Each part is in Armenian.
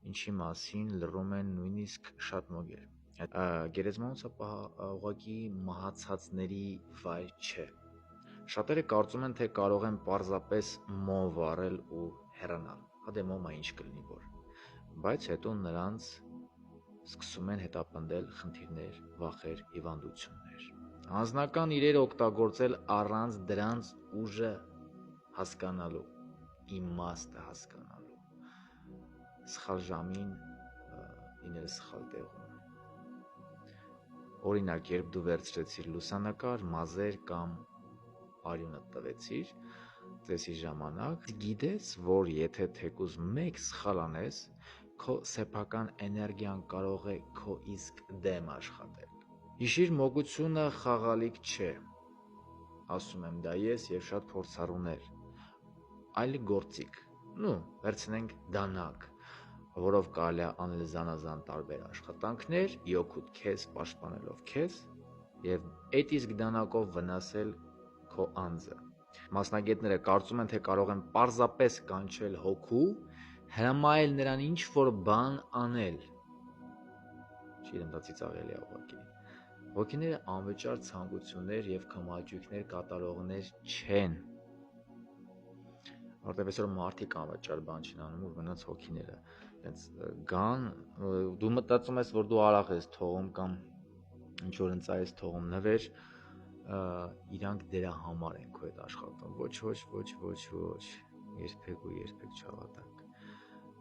ինչի մասին լռում են նույնիսկ շատ մոգեր։ Գերեզմանոցը ուղղակի մահացածների վայր չէ։ Շատերը կարծում են, թե կարող են պարզապես մոմ վառել ու հեռանալ, հա դե մոմը ինչ կլինի որ, բայց հետո նրանց սկսում են հետապնդել խնդիրներ, վախեր, հիվանդություններ։ Անձնական իրեր օգտագործել առանց դրանց ուժը հասկանալու, իմաստը հասկանալու, սխալ ժամին լինել սխալ տեղում։ Օրինակ, երբ դու վերցրեցիր լուսանկար, մազեր կամ արյունը տվեցիր ծեսի ժամանակ, գիտես, որ եթե թեկուզ մեկ սխալ անես, քո սեփական էներգիան կարող է քո իսկ դեմ աշխատել։ Հիշիր, մոգությունը խաղալիք չէ, ասում եմ դա ես և շատ փորձառուներ, այլ գործիք, վերցնենք դանակ, որով կարելի է անել զանազան տարբեր աշխատանքներ, իօգուտ քեզ, պաշտպանելով քեզ և այդ իսկ դանակով վնասել քո անձը։ Մասնագետները կարծում են, թե կարող են պարզապես կանչել հոգու, հրամայել նրան ինչ-որ բան անել։ Չգիտեմ, դա ծիծաղելի է ուղղակի։ Հոգիները անվճար ցանկություններ և քմահաճույքներ կատարողներ չեն։ Որտեւ այսօր մարդիկ անվճար բան չեն անում ու մնաց հոգիները հենց գան, դու մտածում ես, որ դու արաղ ես թողում կամ ինչ-որ ընծայ ես թողում նվեր, իրանք դրա համար են քո հետ աշխատում, ոչ, երբեք չհավատաք։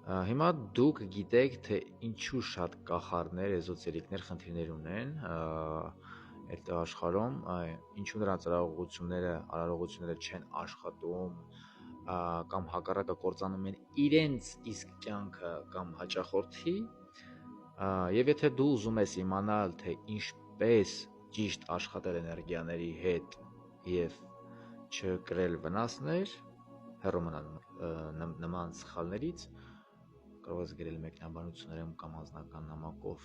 Հիմա դուք գիտեք, թե ինչու շատ կախարդներ, էզոտերիկներ խնդիրներ ունեն այդ աշխարհում, ինչու նրանց արարողությունները չեն աշխատում, կամ հակառակը կործանում են իրենց իսկ կյանքը կամ հաճախորդի, եւ եթե դու ուզում ես իմանալ, թե ինչպես ճիշտ աշխատել էներգիաների հետ եւ չկրել վնասներ, հեռու մնալ նման սխալներից, կարող ես գրել մեկնաբանություններում կամ անձնական նամակով։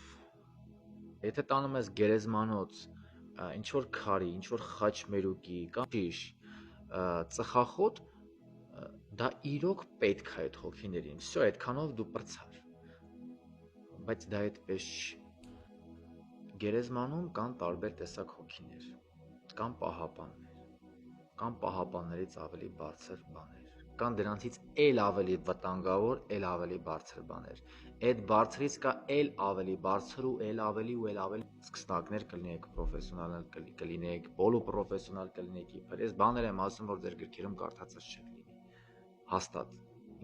Եթե տանում ես գերեզմանոց ինչ-որ քարի, ինչ-որ խաչմերուկի կամ շիշ, ծխախոտ, դա իրոք պետք է այդ հոգիներին, վсё, այդքանով դու պրծար, բայց դա այդպես չի։ Գերեզմանում կան տարբեր տեսակ հոգիներ, կան պահապաններ, կան պահապաններից ավելի բարձր բաներ, կան դրանցից էլ ավելի վտանգավոր, էլ ավելի բարձր բաներ, այդ բարձրից կա էլ ավելի բարձր ու էլ ավելի սկսնակներ կլինեք, պրոֆեսիոնալ կլինեք, պոլուպրոֆեսիոնալ կլինեք, իբր ես բաներ եմ ասում, որ ձեր գրքերում կարդացած չեք լինի, հաստատ,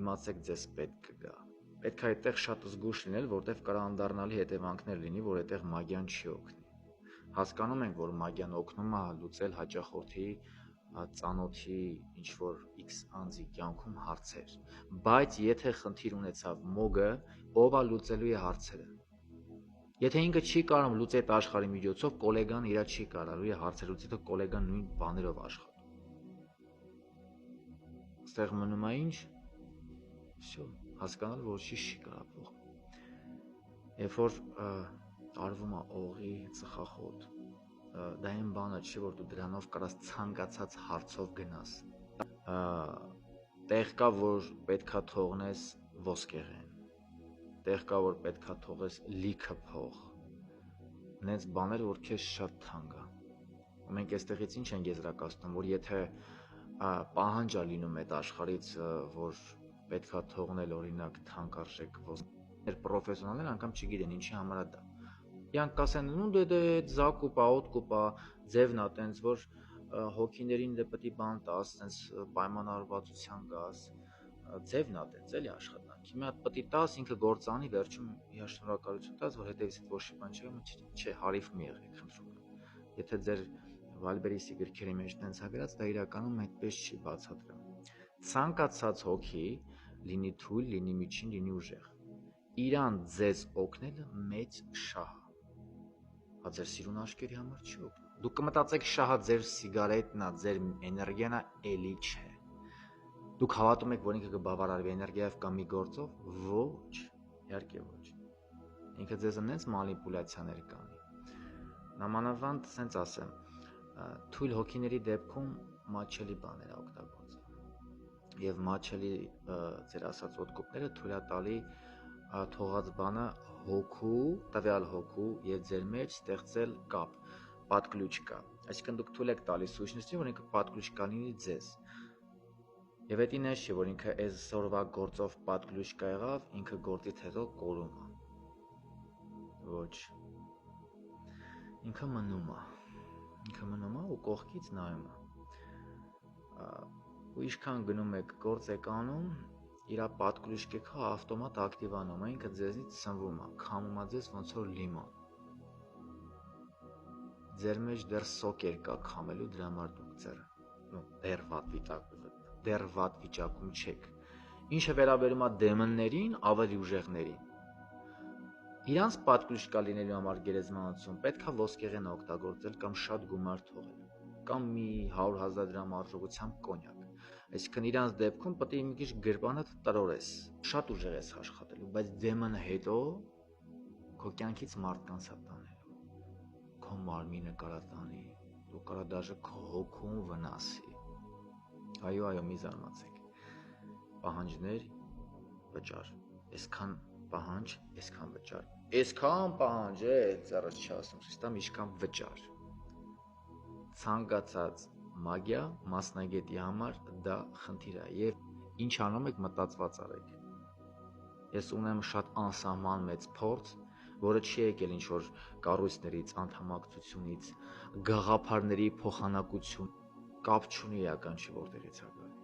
իմացեք ձեզ պետք կգա, պետք է այդտեղ շատ զգույշ լինել, որտև կարող անդառնալի հետևանքներ լինի, որ այդտեղ մագիան չի օգնի, հասկանում ենք, որ մագիան օգնում է լուծել հաճախորդի ծանոթի ինչ-որ X անձի կյանքում հարցեր, բայց եթե խնդիր ունեցավ մոգը, ով է լուծելու է հարցերը։ Եթե ինքը չի կարող լուծել այդ աշխարհի միջոցով, կոլեգան իրա չի կարալու է հարցեր լուծել, թե կոլեգան նույն բաներով աշխատում։ Ստեղ մնում է ինչ, վсё, հասկանալ, որ չի կարող փոխվել։ Երբ որ արվում է օղի, ծխախոտ, դա այն բանը չի, որ դու դրանով կարաս ցանկացած հարցով գնաս։ Տեղ կա, որ պետքա թողնես ոսկեղեն, տեղ կա, որ պետքա թողես լիքը փող, նենց բաներ, որ քեզ շատ թանկ է։ Ու մենք այստեղից ինչ ենք եզրակացնում, որ եթե պահանջ է լինում այդ աշխարհից, որ պետքա թողնել օրինակ թանկարժեք ոսկե, պրոֆեսիոնալները անգամ չգիտեն ինչի համար է դա։ Իրանք կասեն, դե զակուպ է, օդկուպ է, ձևն է տենց, որ հոգիներին դե պետք է բան տաս, տենց պայմանավորվածության գաս, ձևն է տենց էլի աշխատանքի։ Մի հատ պետք է տաս, ինքը գործանի, վերջում իհա շնորհակալություն տաս, որ հետևից ոչ մի բան չէ, հարիվ մի եղեք, խնդրում եմ։ Եթե ձեր Վալբերիսի գրքերի մեջ տենց է գրած, դա իրականում այդպես չի բացատրում։ Ցանկացած հոգի, լինի թույլ, լինի միջին, լինի ուժեղ, իրան ձեզ օգնելը մեծ շահ է։ Հա ձեր սիրուն աշկերի համար չի օգնում։ Դուք կմտածեք շահը ձեր սիգարետն է, ձեր էներգիան է, էլի չէ։ Դուք հավատում եք, որ ինքը կբավարարվի էներգիայով կամ մի գործով։ Ոչ, իհարկե ոչ։ Ինքը ձեզ նենց մանիպուլյացիաներ կանի։ Նամանավանդ սենց ասեմ, թույլ հոգիների դեպքում մատչելի բաներ է օգտագործվում։ Եվ մատչելի ձեր ասած օդկուպները թույլ է տալի թողած բանը հոգու, տվյալ հոգու եւ ձեր մեջ ստեղծել կապ, պատկլուչ կա։ Այսինքն դուք թույլ եք տալիս ուսուցիչին, որ ինքը պատկլուչ կա լինի ձեզ։ Եվ դա ինձ չի, որ ինքը այսօրվա գործով պատկլուչ կա եղավ, ինքը գործից հետո կորում է։ Ոչ։ Ինքը մնում է ու կողքից նայում է։ Ու ինչքան գնում եք գործ եք անում, իր պատկլուշկեքը ավտոմատ ակտիվանում է, ինքը ձեզնից սնվում է, քամում է ձեզ ոնց որ լիմոն։ Ձեր մեջ դեռ սոկեր կա քամելու, դրա համար դուք դեռ վատ վիճակում չեք։ Ինչը վերաբերում է դեմոններին, ավելի ուժեղներին։ Իրանց պատկլուշկա լինելու համար գերեզմանոցում պետք է ոսկեղեն օգտագործել կամ շատ գումար թողել, կամ մի 100,000 դրամ արժողությամբ կոնյակ։ Այսինքն իրանց դեպքում պետք է մի քիչ գրպանդ տրորես, շատ ուժեղ ես աշխատելու, բայց դեմոնը հետո քո կյանքից մարդկանց է տանելու, քո մարմինը կարա տանի, դու կարա դաժե քո հոգուն վնասի։ Այո, մի զարմացեք։ Պահանջներ, վճար, այսքան պահանջ, այսքան վճար, այսքան պահանջ է, ծառս չասում, ստամ ինչքան վճար։ Ցանկացած մագիա մասնագետի համար դա խնդիր է եւ ինչ անում եք մտածված արեք։ Ես ունեմ շատ անսահման մեծ փորձ, որը չի եկել ինչ որ կառույցներից, անդամակցությունից, գաղափարների փոխանակություն, կապ չունի իրական չի որտեղից է գալի։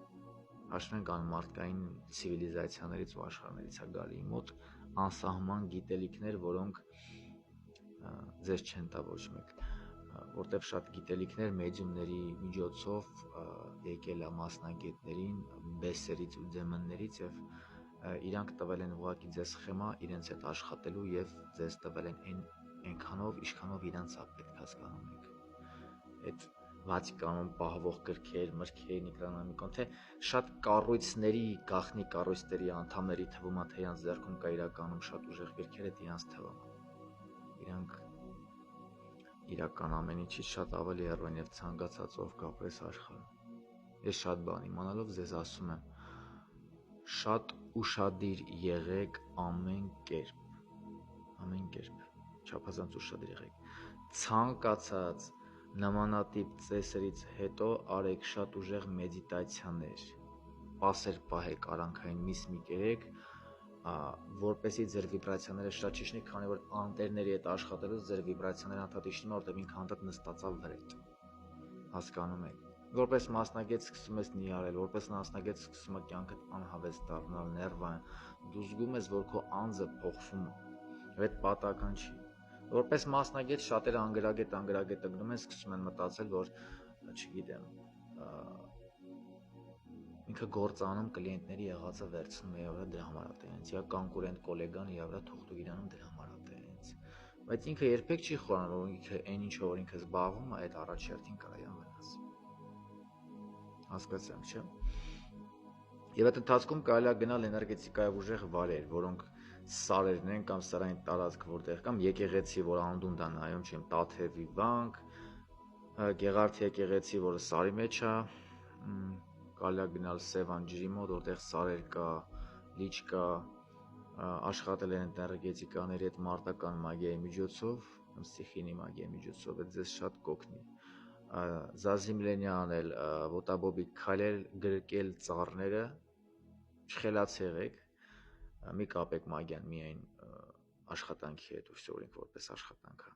Հաշվենք ան մարդկային ցիվիլիզացիաներից ու աշխարհներից է գալի մոտ անսահման գիտելիքներ, որոնք ձեզ չեն տա ոչ մեկ, որտեղ շատ գիտելիքներ մեդիումների միջոցով եկել է մասնագետներին, բեսերից ու դեմոններից եւ իրանք տվել են ուղղակի ձեզ սխեմա իրենց հետ աշխատելու եւ ձեզ տվել են այնքանով, ինչքանով իրանց է պետք հասկանում եք։ Այդ Վատիկանում պահվող գրքեր, մրգեր, Նիկրոնոմիկոն, թե շատ կառույցների, գաղտնի կառույցների անդամների թվում է, թե իրանց ձեռքում կա իրականում շատ ուժեղ գրքեր, այդ իրանց թվում է։ Իրանք իրական ամեն ինչից շատ ավելի հեռու են եւ ցանկացածով կապրես աշխարհում։ Ես շատ բան իմանալով ձեզ ասում եմ, շատ ուշադիր եղեք ամեն կերպ, չափազանց ուշադիր եղեք։ Ցանկացած նմանատիպ ծեսերից հետո արեք շատ ուժեղ մեդիտացիաներ, պասեր պահեք, արանքային միսմի կերեք, որպեսզի ձեր վիբրացիաները շատ չիջնի, քանի որ անտերների հետ աշխատելուց ձեր վիբրացիաները անդադ իջնում, որտեղ ինքը անդադ նստած է վրետ։ Հասկանում եք։ Որպես մասնագետ սկսում ես նիհարել, որպես մասնագետ սկսում է կյանքդ անհավես դառնալ, ներվային, դու զգում ես, որ քո անձը փոխվում է, այդ պատահական չի։ Որպես մասնագետ շատերը անգրագետ գնում են, սկսում են մտածել, որ, չգիտեմ, ինքը գործանում կլիենտների եղածը վերցնում է իր վրա դրա համար է տենց, یا կոնկուրենտ գոլեգան իր վրա թուղթ իրանում դրա համար է տենց։ Բայց ինքը երբեք չի խորանում, որ ինքը այն ինչով որ ինքը զբաղվում է, այդ առաջերտին կարան վնասի։ Հասկացանք, չէ՞։ Եվ այդ ընթացքում կարելի է գնալ էներգետիկայով ուժեղ վարեր, որոնք սարերն են կամ սարային տարածք որտեղ կամ եկեղեցի, որ անդունդա նայում չեմ, Տաթևի վանք, Գեղարդի եկեղեցի, որը սարի մեջ է, կարելի է գնալ Սևան ջրի մոտ, որտեղ սարեր կա, լիճ կա, աշխատել են էներգետիկաների հետ մարտական մագիայի միջոցով, ստիխինի մագիայի միջոցով, այդ ձեզ շատ կօգնի։ Զազիմլենյան անել, ոտաբոբիկ քայլել, գրկել ծառները, չխելաց եղեք, մի կապեք մագիան միայն աշխատանքի հետ, ուսորինք որպես աշխատանք է։